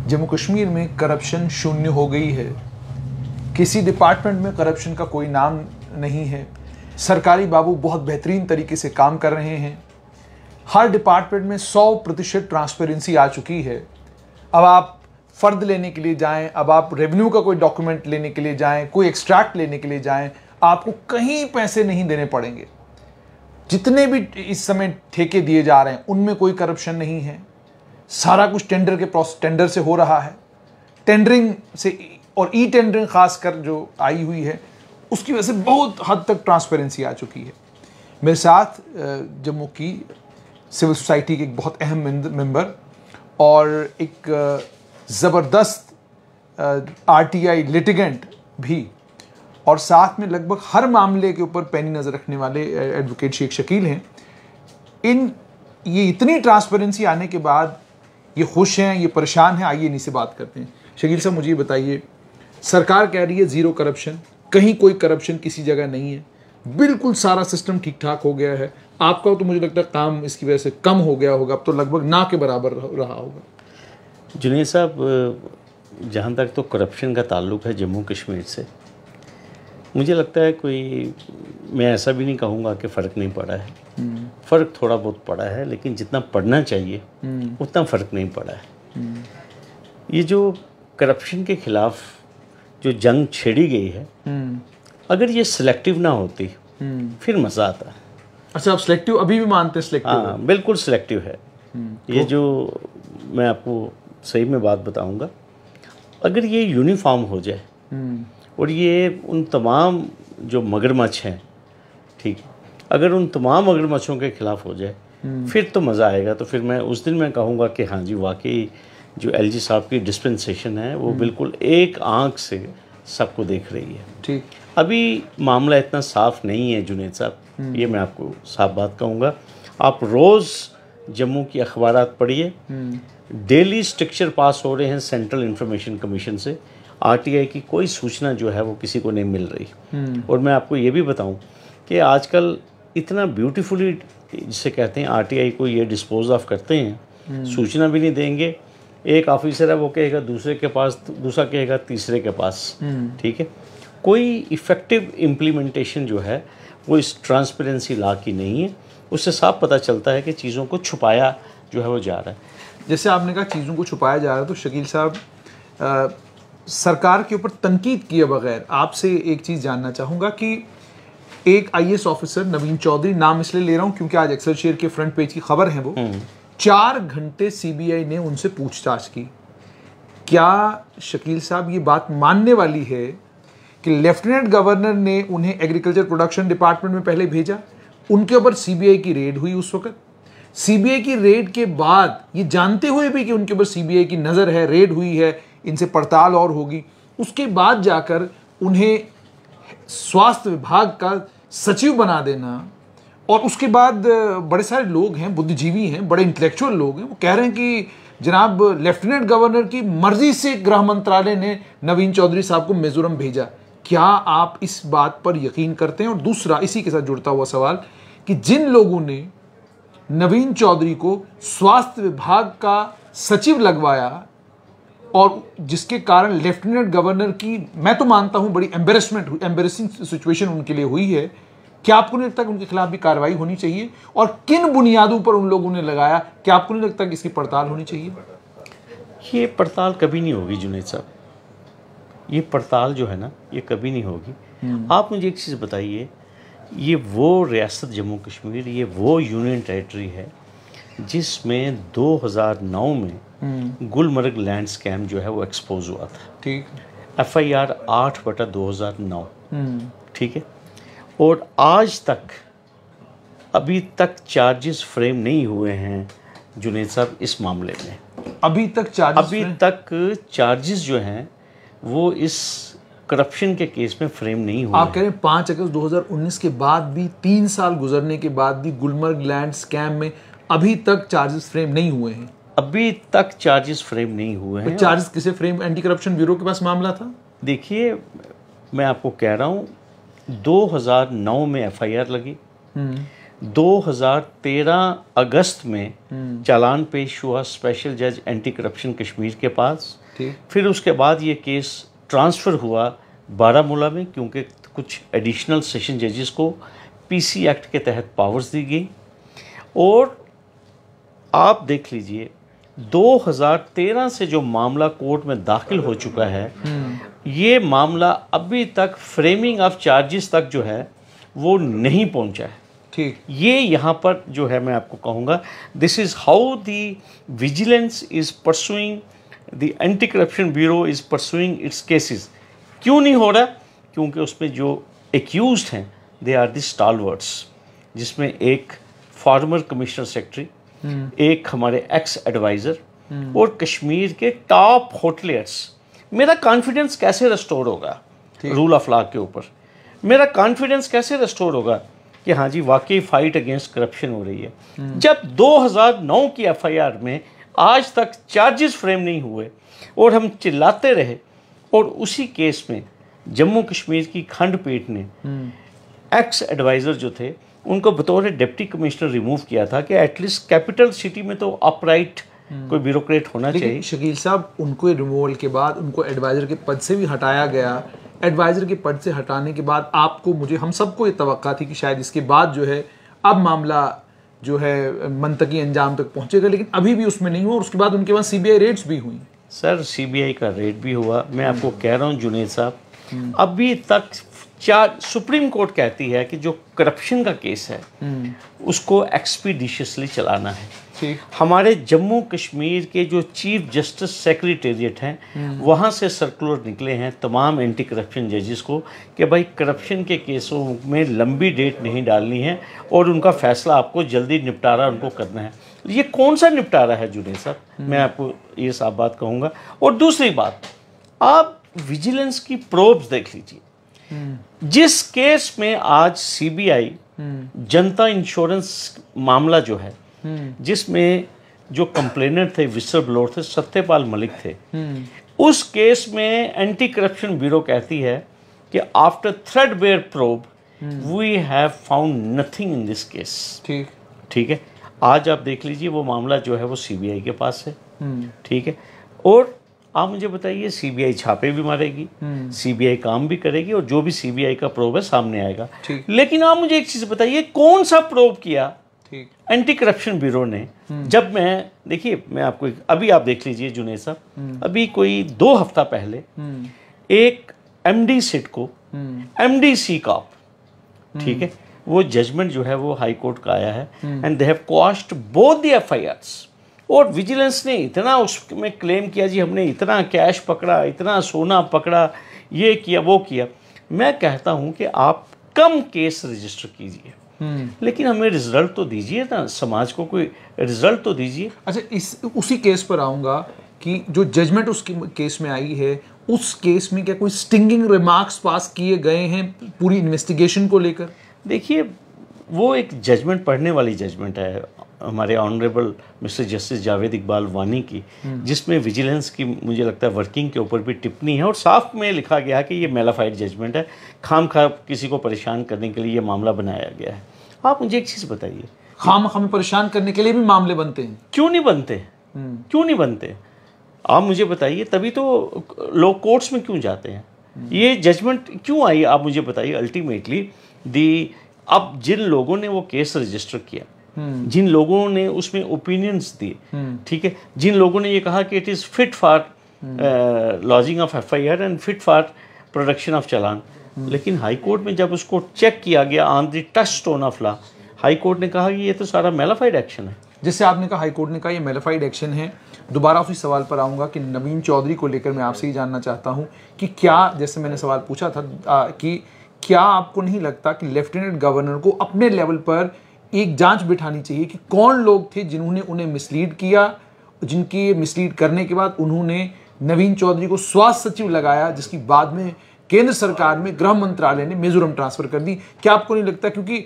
जम्मू कश्मीर में करप्शन शून्य हो गई है। किसी डिपार्टमेंट में करप्शन का कोई नाम नहीं है। सरकारी बाबू बहुत बेहतरीन तरीके से काम कर रहे हैं। हर डिपार्टमेंट में 100% ट्रांसपेरेंसी आ चुकी है। अब आप फ़र्द लेने के लिए जाएं, अब आप रेवेन्यू का कोई डॉक्यूमेंट लेने के लिए जाएं, कोई एक्सट्रैक्ट लेने के लिए जाएं, आपको कहीं पैसे नहीं देने पड़ेंगे। जितने भी इस समय ठेके दिए जा रहे हैं उनमें कोई करप्शन नहीं है। सारा कुछ टेंडर से हो रहा है। टेंडरिंग से और ई टेंडरिंग खासकर जो आई हुई है उसकी वजह से बहुत हद तक ट्रांसपेरेंसी आ चुकी है। मेरे साथ जम्मू की सिविल सोसाइटी के एक बहुत अहम मेंबर और एक ज़बरदस्त आरटीआई लिटिगेंट भी, और साथ में लगभग हर मामले के ऊपर पैनी नज़र रखने वाले एडवोकेट शेख शकील हैं। ये इतनी ट्रांसपेरेंसी आने के बाद ये खुश हैं, ये परेशान हैं, आइए इन्हीं से बात करते हैं। शकील साहब, मुझे बताइए, सरकार कह रही है ज़ीरो करप्शन, कहीं कोई करप्शन किसी जगह नहीं है, बिल्कुल सारा सिस्टम ठीक ठाक हो गया है। आपका तो मुझे लगता है काम इसकी वजह से कम हो गया होगा, अब तो लगभग ना के बराबर रहा होगा। जुनैद साहब, जहाँ तक तो करप्शन का ताल्लुक़ है जम्मू कश्मीर से, मुझे लगता है कोई, मैं ऐसा भी नहीं कहूँगा कि फ़र्क नहीं पड़ा है। फ़र्क थोड़ा बहुत पड़ा है, लेकिन जितना पड़ना चाहिए उतना फ़र्क नहीं पड़ा है। ये जो करप्शन के ख़िलाफ़ जो जंग छेड़ी गई है, अगर ये सिलेक्टिव ना होती फिर मज़ा आता। अच्छा, आप सिलेक्टिव अभी भी मानते हैं? सिलेक्टिव? हाँ, बिल्कुल सिलेक्टिव है। ये जो मैं आपको सही में बात बताऊंगा, अगर ये यूनिफॉर्म हो जाए और ये उन तमाम जो मगरमच्छ हैं, ठीक, अगर उन तमाम मगरमच्छों के ख़िलाफ़ हो जाए फिर तो मज़ा आएगा। तो फिर मैं उस दिन मैं कहूँगा कि हाँ जी, वाकई जो एलजी साहब की डिस्पेंसेशन है वो बिल्कुल एक आंख से सबको देख रही है। ठीक, अभी मामला इतना साफ़ नहीं है जुनैद साहब, ये मैं आपको साफ बात कहूँगा। आप रोज़ जम्मू की अखबारात पढ़िए, डेली स्ट्रक्चर पास हो रहे हैं सेंट्रल इंफॉर्मेशन कमीशन से। आरटीआई की कोई सूचना जो है वो किसी को नहीं मिल रही। और मैं आपको ये भी बताऊं कि आजकल इतना ब्यूटीफुली, जिसे कहते हैं, आरटीआई को ये डिस्पोज ऑफ करते हैं, सूचना भी नहीं देंगे। एक ऑफिसर है वो कहेगा दूसरे के पास, दूसरा कहेगा तीसरे के पास, ठीक है। कोई इफ़ेक्टिव इम्प्लीमेंटेशन जो है वो इस ट्रांसपेरेंसी लॉ की नहीं है। उससे साफ पता चलता है कि चीज़ों को छुपाया जो है वो जा रहा है। जैसे आपने कहा चीज़ों को छुपाया जा रहा है, तो शकील साहब, सरकार के ऊपर तनकीद किए बगैर आपसे एक चीज़ जानना चाहूँगा कि एक आईएएस ऑफिसर नवीन चौधरी, नाम इसलिए ले रहा हूँ क्योंकि आज एक्सेलसियर के फ्रंट पेज की खबर है, वो 4 घंटे सीबीआई ने उनसे पूछताछ की। क्या शकील साहब ये बात मानने वाली है कि लेफ्टिनेंट गवर्नर ने उन्हें एग्रीकल्चर प्रोडक्शन डिपार्टमेंट में पहले भेजा, उनके ऊपर सीबीआई की रेड हुई, उस वक्त सीबीआई की रेड के बाद ये जानते हुए भी कि उनके ऊपर सीबीआई की नज़र है, रेड हुई है, इनसे पड़ताल और होगी, उसके बाद जाकर उन्हें स्वास्थ्य विभाग का सचिव बना देना, और उसके बाद बड़े सारे लोग हैं, बुद्धिजीवी हैं, बड़े इंटेलेक्चुअल लोग हैं, वो कह रहे हैं कि जनाब लेफ्टिनेंट गवर्नर की मर्जी से गृह मंत्रालय ने नवीन चौधरी साहब को मिजोरम भेजा। क्या आप इस बात पर यकीन करते हैं? और दूसरा इसी के साथ जुड़ता हुआ सवाल कि जिन लोगों ने नवीन चौधरी को स्वास्थ्य विभाग का सचिव लगवाया और जिसके कारण लेफ्टिनेंट गवर्नर की, मैं तो मानता हूं, बड़ी एम्बेरसिंग सिचुएशन उनके लिए हुई है, क्या आपको नहीं लगता कि उनके खिलाफ भी कार्रवाई होनी चाहिए? और किन बुनियादों पर उन लोगों ने लगाया, क्या आपको नहीं लगता कि इसकी पड़ताल होनी चाहिए? ये पड़ताल कभी नहीं होगी जुनैद साहब, ये पड़ताल जो है ना, ये कभी नहीं होगी। आप मुझे एक चीज़ बताइए, ये वो रियासत जम्मू कश्मीर, ये वो यूनियन टेरिटरी है जिसमें 2009 में गुलमर्ग लैंड स्कैम जो है वो एक्सपोज हुआ था। ठीक, FIR 8/2009, ठीक है। और आज तक, अभी तक चार्जेस फ्रेम नहीं हुए हैं जुनैद साहब इस मामले में। अभी तक चार्जेस जो हैं वो इस करप्शन के केस में फ्रेम नहीं हुए। आप कह रहे हैं 5 अगस्त 2019 के बाद भी, 3 साल गुजरने के बाद भी गुलमर्ग लैंड स्कैम में अभी तक चार्जेस फ्रेम नहीं हुए हैं? अभी तक चार्जेस फ्रेम नहीं हुए हैं। चार्जेस किसे फ्रेम? एंटी करप्शन ब्यूरो के पास मामला था। देखिए, मैं आपको कह रहा हूँ, 2009 में FIR लगी, 2013 अगस्त में चालान पेश हुआ स्पेशल जज एंटी करप्शन कश्मीर के पास। फिर उसके बाद ये केस ट्रांसफ़र हुआ बारामूला में, क्योंकि कुछ एडिशनल सेशन जजेस को पीसी एक्ट के तहत पावर्स दी गई। और आप देख लीजिए 2013 से जो मामला कोर्ट में दाखिल हो चुका है, ये मामला अभी तक फ्रेमिंग ऑफ चार्जेस तक जो है वो नहीं पहुंचा है। ठीक, ये यहाँ पर जो है मैं आपको कहूँगा, this is how the vigilance is pursuing, the anti corruption bureau is pursuing it's cases. क्यों नहीं हो रहा? क्योंकि उसमें जो एक्यूज्ड हैं दे आर द स्टालवर्ड्स, जिसमें एक फॉर्मर कमिश्नर सेक्रेटरी, एक हमारे एक्स एडवाइज़र और कश्मीर के टॉप होटलियर्स। मेरा कॉन्फिडेंस कैसे रेस्टोर होगा रूल ऑफ लॉ के ऊपर? मेरा कॉन्फिडेंस कैसे रेस्टोर होगा कि हाँ जी वाकई फाइट अगेंस्ट करप्शन हो रही है, जब 2009 की एफआईआर में आज तक चार्जेस फ्रेम नहीं हुए और हम चिल्लाते रहे। और उसी केस में जम्मू कश्मीर की खंडपीठ ने एक्स एडवाइज़र जो थे उनको बतौर डिप्टी कमिश्नर रिमूव किया था कि एटलीस्ट कैपिटल सिटी में तो अपराइट कोई ब्यूरोक्रेट होना चाहिए। शकील साहब, उनको रिमूवल के बाद उनको एडवाइज़र के पद से भी हटाया गया। एडवाइज़र के पद से हटाने के बाद आपको, मुझे, हम सबको ये तवक्का थी कि शायद इसके बाद जो है अब मामला जो है मंतकी अंजाम तक पहुंचेगा, लेकिन अभी भी उसमें नहीं हुआ। और उसके बाद उनके पास सीबीआई रेड्स भी हुई। सर सीबीआई का रेड भी हुआ। मैं आपको कह रहा हूँ जुनेद साहब, अभी तक सुप्रीम कोर्ट कहती है कि जो करप्शन का केस है उसको एक्सपीडिशियसली चलाना है। हमारे जम्मू कश्मीर के जो चीफ जस्टिस सेक्रेटेरिएट हैं वहाँ से सर्कुलर निकले हैं तमाम एंटी करप्शन जजेस को कि भाई करप्शन के केसों में लंबी डेट नहीं डालनी है और उनका फैसला आपको जल्दी निपटारा उनको करना है। ये कौन सा निपटारा है जुनेद साहब? मैं आपको ये साफ बात कहूँगा। और दूसरी बात, आप विजिलेंस की प्रोब्स देख लीजिए। जिस केस में आज सीबीआई जनता इंश्योरेंस मामला जो है, जिसमें जो कंप्लेनेंट थे विसल ब्लोर थे, सत्यपाल मलिक थे, उस केस में एंटी करप्शन ब्यूरो कहती है कि after threadbare probe we have found nothing in this case. ठीक है, आज आप देख लीजिए वो मामला जो है वो सीबीआई के पास है। ठीक है, और आप मुझे बताइए सीबीआई छापे भी मारेगी, सीबीआई काम भी करेगी और जो भी सीबीआई का प्रोब है सामने आएगा। लेकिन आप मुझे एक चीज बताइए, कौन सा प्रोब किया एंटी करप्शन ब्यूरो ने? जब देखिए मैं आपको अभी आप देख लीजिए जुनेद साहब, अभी कोई 2 हफ्ता पहले एक एमडी सिट को एमडी सी कॉप, ठीक है, वो जजमेंट जो है वो हाई कोर्ट का आया है and they have quashed both the FIRs. और विजिलेंस ने इतना उसमें क्लेम किया जी हमने इतना कैश पकड़ा, इतना सोना पकड़ा, ये किया वो किया। मैं कहता हूं कि आप कम केस रजिस्टर कीजिए, लेकिन हमें रिजल्ट तो दीजिए ना, समाज को कोई रिजल्ट तो दीजिए। अच्छा, उसी केस पर आऊँगा कि जो जजमेंट उस केस में आई है, उस केस में क्या कोई स्टिंगिंग रिमार्क्स पास किए गए हैं पूरी इन्वेस्टिगेशन को लेकर? देखिए वो एक जजमेंट पढ़ने वाली जजमेंट है हमारे honourable mister justice Javed Iqbal वानी की, जिसमें विजिलेंस की मुझे लगता है वर्किंग के ऊपर भी टिप्पणी है और साफ में लिखा गया है कि ये मेलाफाइड जजमेंट है, खामखा किसी को परेशान करने के लिए ये मामला बनाया गया है। आप मुझे एक चीज़ बताइए, खामखा हमें परेशान करने के लिए भी मामले बनते हैं? क्यों नहीं बनते? क्यों नहीं बनते? आप मुझे बताइए, तभी तो लोग कोर्ट्स में क्यों जाते हैं? ये जजमेंट क्यों आई आप मुझे बताइए। अल्टीमेटली अब जिन लोगों ने वो केस रजिस्टर किया, जिन लोगों ने उसमें ओपिनियंस दिए, ठीक है, जिन लोगों ने ये कहा कि it is fit for lodging of FIR and fit for production of challan, लेकिन हाई कोर्ट में जब उसको चेक किया गया on the touchstone of law, high court ने कहा कि ये तो सारा मेलाफाइड एक्शन है। जैसे आपने कहा हाई कोर्ट ने कहा ये मेलाफाइड एक्शन है, दोबारा उसी सवाल पर आऊँगा कि नवीन चौधरी को लेकर मैं आपसे ही जानना चाहता हूँ कि क्या, जैसे मैंने सवाल पूछा था कि क्या आपको नहीं लगता कि लेफ्टिनेंट गवर्नर को अपने लेवल पर एक जांच बिठानी चाहिए कि कौन लोग थे जिन्होंने उन्हें मिसलीड किया, जिनकी मिसलीड करने के बाद उन्होंने नवीन चौधरी को स्वास्थ्य सचिव लगाया, जिसकी बाद में केंद्र सरकार में गृह मंत्रालय ने मिजोरम ट्रांसफर कर दी? क्या आपको नहीं लगता, क्योंकि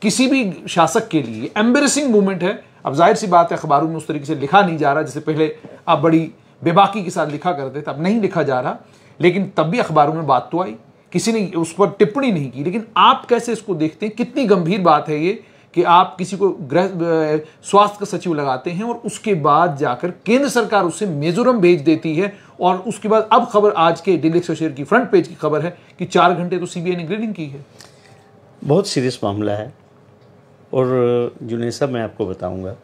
किसी भी शासक के लिए एम्बेरसिंग मूवमेंट है। अब जाहिर सी बात है अखबारों में उस तरीके से लिखा नहीं जा रहा, जैसे पहले आप बड़ी बेबाकी के साथ लिखा करते थे, अब नहीं लिखा जा रहा, लेकिन तब भी अखबारों में बात तो आई, किसी ने उस पर टिप्पणी नहीं की। लेकिन आप कैसे इसको देखते हैं, कितनी गंभीर बात है ये कि आप किसी को स्वास्थ्य का सचिव लगाते हैं और उसके बाद जाकर केंद्र सरकार उससे मिजोरम भेज देती है, और उसके बाद अब खबर आज के दिल्ली एक्सप्रेस की फ्रंट पेज की खबर है कि 4 घंटे तो सीबीआई ने ग्रेडिंग की है। बहुत सीरियस मामला है। और जुनैद साहब, मैं आपको बताऊंगा,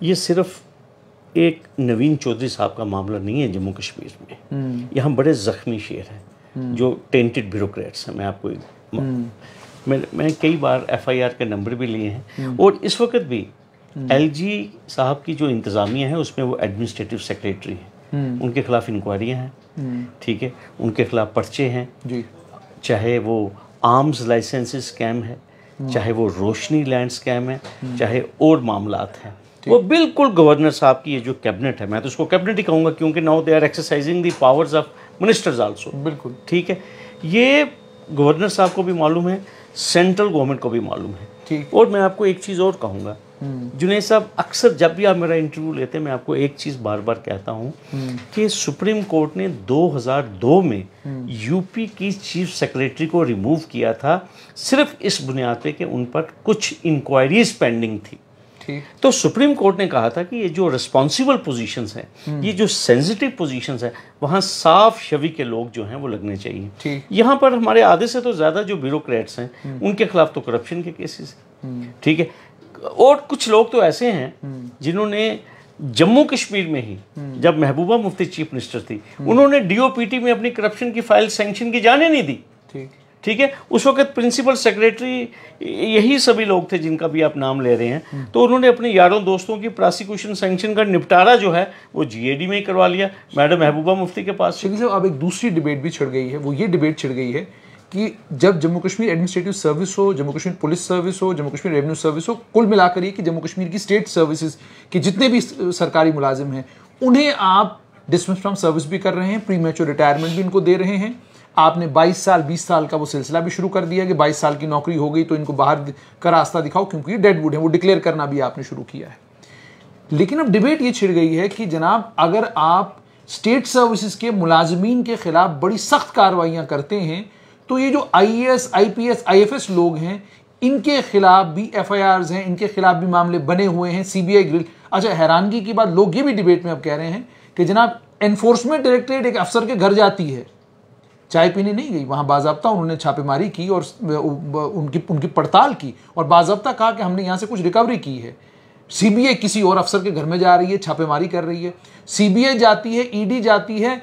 ये सिर्फ एक नवीन चौधरी साहब का मामला नहीं है जम्मू कश्मीर में। यहाँ बड़े ज़ख्मी शेर हैं जो टेंटेड ब्यूरोक्रेट्स हैं। मैं आपको मैंने कई बार एफआईआर के नंबर भी लिए हैं, और इस वक्त भी एलजी साहब की जो इंतज़ामिया है उसमें वो एडमिनिस्ट्रेटिव सेक्रेटरी हैं, उनके खिलाफ इंक्वायरियाँ हैं, ठीक है, उनके खिलाफ पर्चे हैं जी। चाहे वो आर्म्स लाइसेंस स्कैम है, चाहे वो रोशनी लैंड स्कैम है, चाहे और मामलात हैं, वो बिल्कुल गवर्नर साहब की ये जो कैबिनेट है, मैं तो उसको कैबिनेट ही कहूँगा क्योंकि now they are exercising the powers of ministers also, बिल्कुल ठीक है। ये गवर्नर साहब को भी मालूम है, सेंट्रल गवर्नमेंट को भी मालूम है। और मैं आपको एक चीज़ और कहूँगा जुनैद साहब, अक्सर जब भी आप मेरा इंटरव्यू लेते हैं मैं आपको एक चीज़ बार बार कहता हूँ कि सुप्रीम कोर्ट ने 2002 में यूपी की चीफ सेक्रेटरी को रिमूव किया था सिर्फ इस बुनियाद पे कि उन पर कुछ इंक्वायरीज पेंडिंग थी। तो सुप्रीम कोर्ट ने कहा था कि ये जो रिस्पॉन्सिबल पोजीशंस हैं, ये जो सेंसिटिव पोजीशंस हैं, वहाँ साफ छवि के लोग जो हैं वो लगने चाहिए। यहाँ पर हमारे आधे से तो ज़्यादा जो ब्यूरोक्रेट्स हैं उनके खिलाफ तो करप्शन के केसेस हैं, ठीक है। और कुछ लोग तो ऐसे हैं जिन्होंने जम्मू कश्मीर में ही, जब महबूबा मुफ्ती चीफ मिनिस्टर थी, उन्होंने डीओपीटी में अपनी करप्शन की फाइल सैंक्शन की जाने नहीं दी, ठीक है। उस वक्त प्रिंसिपल सेक्रेटरी यही सभी लोग थे जिनका भी आप नाम ले रहे हैं। तो उन्होंने अपने यारों दोस्तों की प्रोसिक्यूशन सैंक्शन का निपटारा जो है वो जीएडी में ही करवा लिया, मैडम महबूबा मुफ्ती के पास। साहब, अब एक दूसरी डिबेट भी छिड़ गई है, वो ये डिबेट छिड़ गई है कि जब जम्मू कश्मीर एडमिनिस्ट्रेटिव सर्विस हो, जम्मू कश्मीर पुलिस सर्विस हो, जम्मू कश्मीर रेवेन्यू सर्विस हो, कुल मिलाकर ये कि जम्मू कश्मीर की स्टेट सर्विसेज के जितने भी सरकारी मुलाजिम हैं उन्हें आप डिसमिस फ्रॉम सर्विस भी कर रहे हैं, प्री मैच्योर रिटायरमेंट भी इनको दे रहे हैं। आपने 22 साल 20 साल का वो सिलसिला भी शुरू कर दिया कि 22 साल की नौकरी हो गई तो इनको बाहर का रास्ता दिखाओ क्योंकि ये डेडवुड है, वो डिक्लेयर करना भी आपने शुरू किया है। लेकिन अब डिबेट ये छिड़ गई है कि जनाब, अगर आप स्टेट सर्विसेज के मुलाजमीन के खिलाफ बड़ी सख्त कार्रवाइयाँ करते हैं तो ये जो आईएएस, आईपीएस, आईएफएस लोग हैं इनके खिलाफ भी एफआईआर्स हैं, इनके खिलाफ भी मामले बने हुए हैं, सीबीआई ग्रिल। अच्छा, हैरानगी की बात, लोग ये भी डिबेट में अब कह रहे हैं कि जनाब एनफोर्समेंट डायरेक्टरेट एक अफसर के घर जाती है, चाय पीने नहीं गई, वहाँ बाज़ाब्ता उन्होंने छापेमारी की और उनकी पड़ताल की और बाज़ाब्ता कहा कि हमने यहाँ से कुछ रिकवरी की है। सीबीआई किसी और अफसर के घर में जा रही है, छापेमारी कर रही है, सीबीआई जाती है, ईडी जाती है।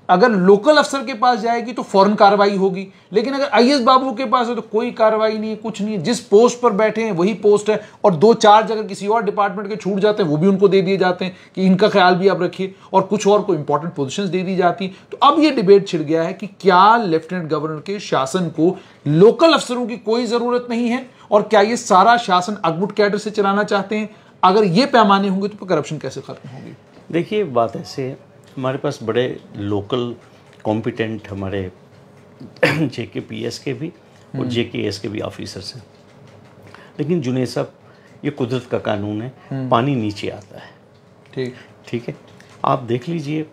अगर लोकल अफसर के पास जाएगी तो फौरन कार्रवाई होगी, लेकिन अगर आईएएस बाबू के पास है तो कोई कार्रवाई नहीं है, कुछ नहीं है। जिस पोस्ट पर बैठे हैं वही पोस्ट है, और 2 चार्ज अगर किसी और डिपार्टमेंट के छूट जाते हैं वो भी उनको दे दिए जाते हैं कि इनका ख्याल भी आप रखिए, और कुछ और को इंपॉर्टेंट पोजीशंस दे दी जाती। तो अब ये डिबेट छिड़ गया है कि क्या लेफ्टिनेंट गवर्नर के शासन को लोकल अफसरों की कोई जरूरत नहीं है, और क्या ये सारा शासन अगबुट कैडर से चलाना चाहते हैं। अगर ये पैमाने होंगे तो करप्शन कैसे खत्म होगी? देखिए, बात ऐसे, हमारे पास बड़े लोकल कॉम्पिटेंट हमारे जेकेपीएस के भी और जेकेएस के भी ऑफिसर्स हैं, लेकिन जुनैद साहब, ये कुदरत का कानून है, पानी नीचे आता है, ठीक है। आप देख लीजिए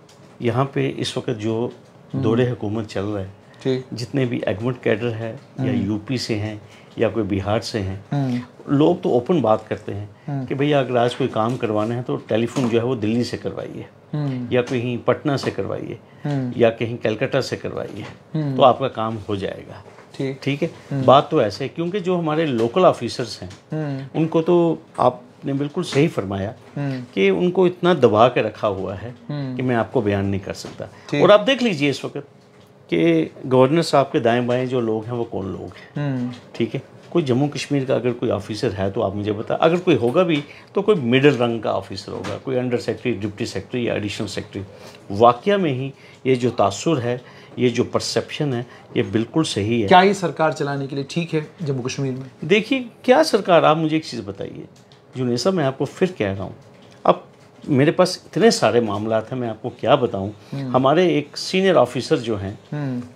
यहाँ पे इस वक्त जो दौरे हुकूमत चल रहा है, जितने भी एगमेंट कैडर है या यूपी से हैं या कोई बिहार से हैं, लोग तो ओपन बात करते हैं कि भैया अगर आज कोई काम करवाना है तो टेलीफोन जो है वो दिल्ली से करवाइए, या कहीं पटना से करवाइए, या कहीं कलकत्ता से करवाइए, तो आपका काम हो जाएगा, ठीक है। बात तो ऐसे है, क्योंकि जो हमारे लोकल ऑफिसर्स हैं उनको तो आपने बिल्कुल सही फरमाया कि उनको इतना दबा के रखा हुआ है कि मैं आपको बयान नहीं कर सकता। और आप देख लीजिए इस वक्त कि गवर्नर साहब के दाएं बाएं जो लोग हैं वो कौन लोग हैं, ठीक है। कोई जम्मू कश्मीर का अगर कोई ऑफिसर है तो आप मुझे बता, अगर कोई होगा भी तो कोई मिडिल रंग का ऑफिसर होगा, कोई अंडर सेक्रेटरी, डिप्टी सेक्रेटरी या एडिशनल सेक्रेटरी। वाकया में ही ये जो तासुर है, ये जो परसेप्शन है, ये बिल्कुल सही है। क्या ये सरकार चलाने के लिए ठीक है जम्मू कश्मीर में? देखिए, क्या सरकार, आप मुझे एक चीज़ बताइए जुनैद साहब, मैं आपको फिर कह रहा हूँ, अब मेरे पास इतने सारे मामला हैं, मैं आपको क्या बताऊँ। हमारे एक सीनियर ऑफिसर जो हैं,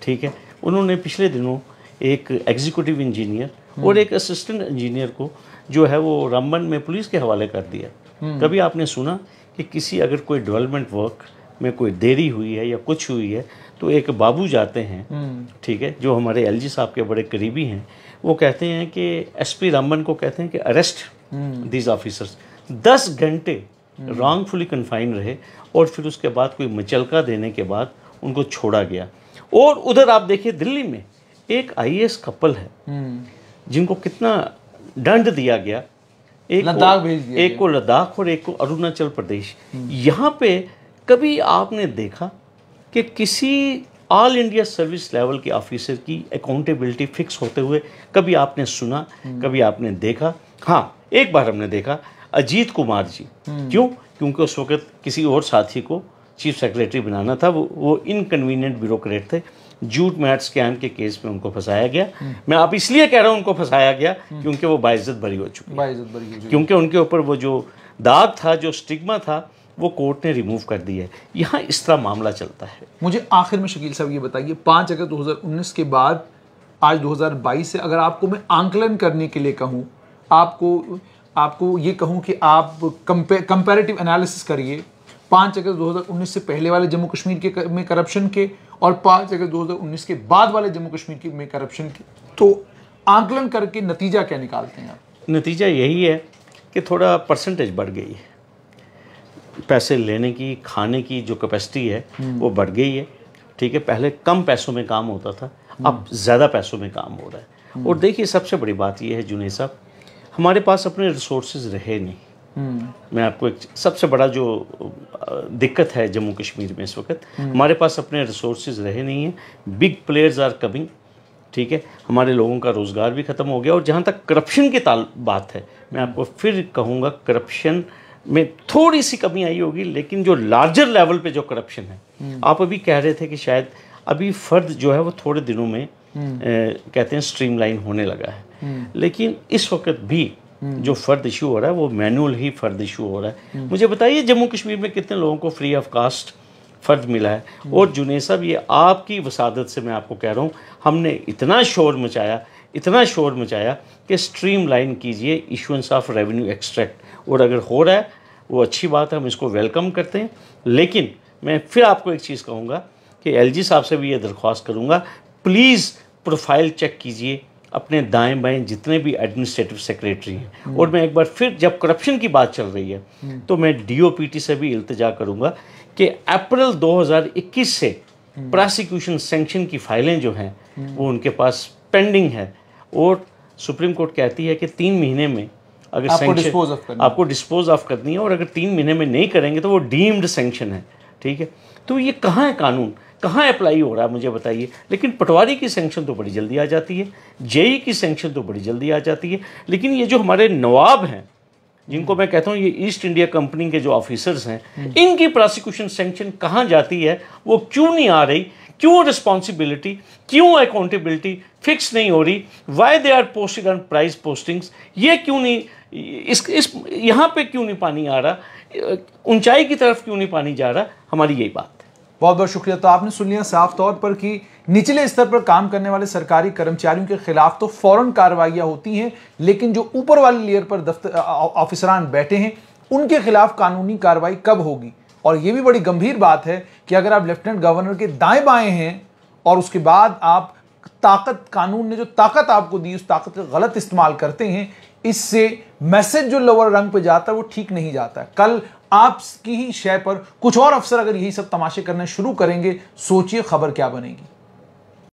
ठीक है, उन्होंने पिछले दिनों एक एग्जीक्यूटिव इंजीनियर और एक असिस्टेंट इंजीनियर को जो है वो रामबन में पुलिस के हवाले कर दिया। कभी आपने सुना कि किसी अगर कोई डेवलपमेंट वर्क में कोई देरी हुई है या कुछ हुई है तो एक बाबू जाते हैं, ठीक है, जो हमारे एलजी साहब के बड़े करीबी हैं, वो कहते हैं कि एसपी रामबन को कहते हैं कि अरेस्ट दीज ऑफिसर्स। 10 घंटे रॉन्गफुली कन्फाइन रहे और फिर उसके बाद कोई मचलका देने के बाद उनको छोड़ा गया। और उधर आप देखिए दिल्ली में एक आईएएस कपल है जिनको कितना दंड दिया गया, एक लद्दाख भेज दिया, एक को लद्दाख और एक को अरुणाचल प्रदेश। यहाँ पे कभी आपने देखा कि किसी ऑल इंडिया सर्विस लेवल के ऑफिसर की अकाउंटेबिलिटी फिक्स होते हुए कभी आपने सुना, कभी आपने देखा? हाँ, एक बार हमने देखा अजीत कुमार जी। क्यों? क्योंकि उस वक्त किसी और साथी को चीफ सेक्रेटरी बनाना था, वो इनकन्वीनियंट ब्यूरोक्रेट थे। जूट मैट स्कैम के केस में उनको फंसाया गया। मैं आप इसलिए कह रहा हूं उनको फंसाया गया क्योंकि वो बाइज्जत बरी हो चुकी, क्योंकि उनके ऊपर वो जो दाग था, जो स्टिग्मा था, वो कोर्ट ने रिमूव कर दिया है। यहाँ इस तरह मामला चलता है। मुझे आखिर में शकील साहब ये बताइए, 5 अगस्त 2019 के बाद आज 2022 से अगर आपको मैं आंकलन करने के लिए कहूँ, आपको ये कहूँ कि आप कंपैरेटिव एनालिसिस करिए 5 अगस्त 2019 से पहले वाले जम्मू कश्मीर के में करप्शन के और 5 अगस्त 2019 के बाद वाले जम्मू कश्मीर के में करप्शन के, तो आंकलन करके नतीजा क्या निकालते हैं आप? नतीजा यही है कि थोड़ा परसेंटेज बढ़ गई है, पैसे लेने की, खाने की जो कैपेसिटी है वो बढ़ गई है। ठीक है, पहले कम पैसों में काम होता था, अब ज़्यादा पैसों में काम हो रहा है। और देखिए सबसे बड़ी बात ये है जुनैद साहब, हमारे पास अपने रिसोर्सेज रहे नहीं। मैं आपको एक सबसे बड़ा जो दिक्कत है जम्मू कश्मीर में इस वक्त, हमारे पास अपने रिसोर्सेज रहे नहीं हैं। Big players are coming. ठीक है, हमारे लोगों का रोज़गार भी ख़त्म हो गया। और जहाँ तक करप्शन की बात है, मैं आपको फिर कहूँगा करप्शन में थोड़ी सी कमी आई होगी, लेकिन जो लार्जर लेवल पे जो करप्शन है, आप अभी कह रहे थे कि शायद अभी फ़र्द जो है वो थोड़े दिनों में कहते हैं स्ट्रीमलाइन होने लगा है, लेकिन इस वक्त भी जो फ़र्द इशू हो रहा है वो मैनुअल ही फ़र्द इशू हो रहा है। मुझे बताइए जम्मू कश्मीर में कितने लोगों को फ्री ऑफ कास्ट फ़र्द मिला है? और जुनैद साहब, ये आपकी वसादत से मैं आपको कह रहा हूँ, हमने इतना शोर मचाया कि स्ट्रीमलाइन कीजिए इशुएंस ऑफ रेवेन्यू एक्सट्रैक्ट। और अगर हो रहा है वो अच्छी बात है, हम इसको वेलकम करते हैं। लेकिन मैं फिर आपको एक चीज़ कहूँगा कि एलजी साहब से भी ये दरख्वास्त करूँगा, प्लीज़ प्रोफाइल चेक कीजिए अपने दाएं बाएं जितने भी एडमिनिस्ट्रेटिव सेक्रेटरी हैं। और मैं एक बार फिर, जब करप्शन की बात चल रही है, तो मैं डीओपीटी से भी इल्तिजा करूँगा कि अप्रैल 2021 से प्रोसिक्यूशन सैंक्शन की फाइलें जो हैं वो उनके पास पेंडिंग है। और सुप्रीम कोर्ट कहती है कि 3 महीने में अगर आपको डिस्पोज ऑफ करनी है, और अगर 3 महीने में नहीं करेंगे तो वो डीम्ड सैंक्शन है। ठीक है, तो ये कहाँ है कानून, कहाँ अप्लाई हो रहा है मुझे बताइए। लेकिन पटवारी की सैंक्शन तो बड़ी जल्दी आ जाती है, जेई की सैंक्शन तो बड़ी जल्दी आ जाती है। लेकिन ये जो हमारे नवाब हैं, जिनको मैं कहता हूँ ये ईस्ट इंडिया कंपनी के जो ऑफिसर्स हैं, इनकी प्रोसिक्यूशन सैंक्शन कहाँ जाती है, वो क्यों नहीं आ रही? क्यों रिस्पॉन्सिबिलिटी, क्यों अकाउंटेबिलिटी फिक्स नहीं हो रही? Why they are posted on price postings? ये क्यों नहीं, इस यहाँ पे क्यों नहीं पानी आ रहा? ऊंचाई की तरफ क्यों नहीं पानी जा रहा? हमारी यही बात है। बहुत बहुत शुक्रिया। तो आपने सुन लिया साफ तौर पर कि निचले स्तर पर काम करने वाले सरकारी कर्मचारियों के खिलाफ तो फौरन कार्रवाइयां होती हैं, लेकिन जो ऊपर वाली लेयर पर दफ्तर ऑफिसरान बैठे हैं उनके खिलाफ कानूनी कार्रवाई कब होगी? और यह भी बड़ी गंभीर बात है कि अगर आप लेफ्टिनेंट गवर्नर के दाएं बाएं हैं और उसके बाद आप कानून ने जो ताकत आपको दी उस ताकत का गलत इस्तेमाल करते हैं, इससे मैसेज जो लोअर रंग पे जाता है वो ठीक नहीं जाता है। कल आपकी ही शय पर कुछ और अफसर अगर यही सब तमाशे करने शुरू करेंगे, सोचिए खबर क्या बनेगी।